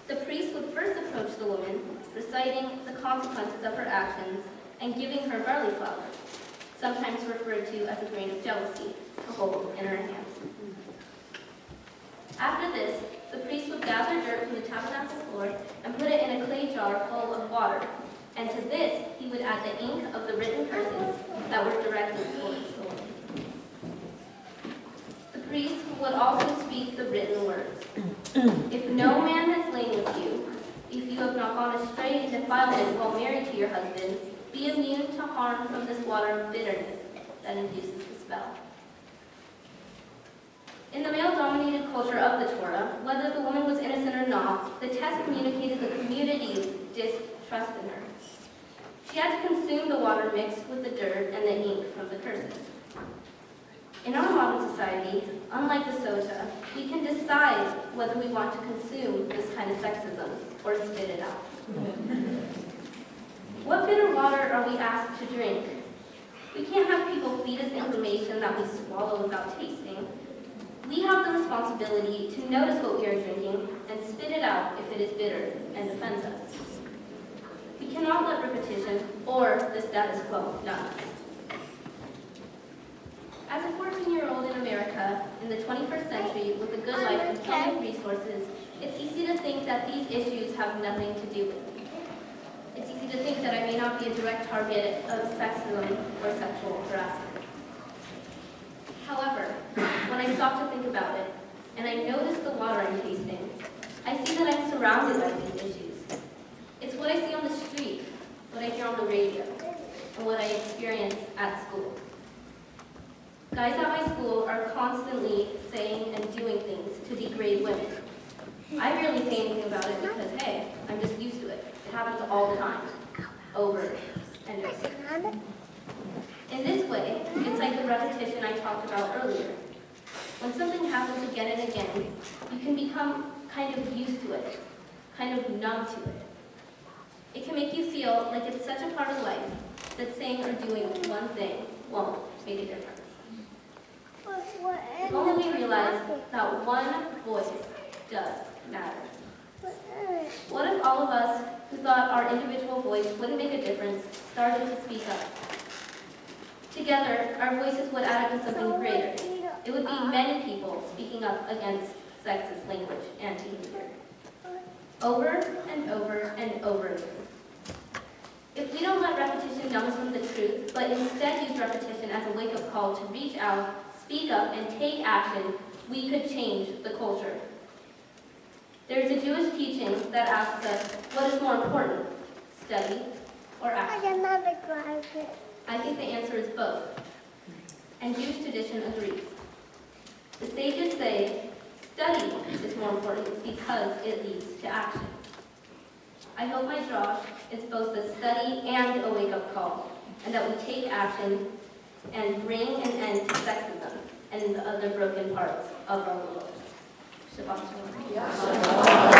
The priest would first approach the woman, reciting the consequences of her actions and giving her barley flour, sometimes referred to as a grain of jealousy, to hold in her hands. After this, the priest would gather dirt from the tabernacle floor and put it in a clay jar full of water, and to this he would add the ink of the written curses that were directed towards the woman. The priest would also speak the written words. If no man has lain with you, if you have not gone astray in defilement while married to your husband, be immune to harm from this water of bitterness that induces the spell. In the male-dominated culture of the Torah, whether the woman was innocent or not, the test communicated the community's distrust in her. She had to consume the water mixed with the dirt and the ink from the curses. In our modern society, unlike the Sota, we can decide whether we want to consume this kind of sexism or spit it out. What bitter water are we asked to drink? We can't have people feed us information that we swallow without tasting. We have the responsibility to notice what we are drinking and spit it out if it is bitter and offends us. We cannot let repetition or the status quo numb us. As a 14-year-old in America in the 21st century with a good life and plenty of resources, it's easy to think that these issues have nothing to do with me. It's easy to think that I may not be a direct target of sexism or sexual harassment. However, when I stop to think about it, and I notice the water I'm tasting, I see that I'm surrounded by these issues. It's what I see on the street, what I hear on the radio, and what I experience at school. Guys at my school are constantly saying and doing things to degrade women. I rarely say anything about it because, hey, I'm just used to it. It happens all the time, over and over. In this way, it's like the repetition I talked about earlier. When something happens again and again, you can become kind of used to it, kind of numb to it. It can make you feel like it's such a part of life that saying or doing one thing won't make a difference. If only we realize that one voice does matter. What if all of us who thought our individual voice wouldn't make a difference started to speak up? Together, our voices would add up to something greater. It would be many people speaking up against sexist language and behavior. Over and over and over again. If we don't let repetition numb us from the truth, but instead use repetition as a wake-up call to reach out, speak up, and take action, we could change the culture. There's a Jewish teaching that asks us, what is more important, study or action? I think the answer is both, and Jewish tradition agrees. The sages say, study is more important because it leads to action. I hope my Josh is both a study and a wake-up call, and that we take action and bring an end to sexism and the other broken parts of our world. Shabbat shalom.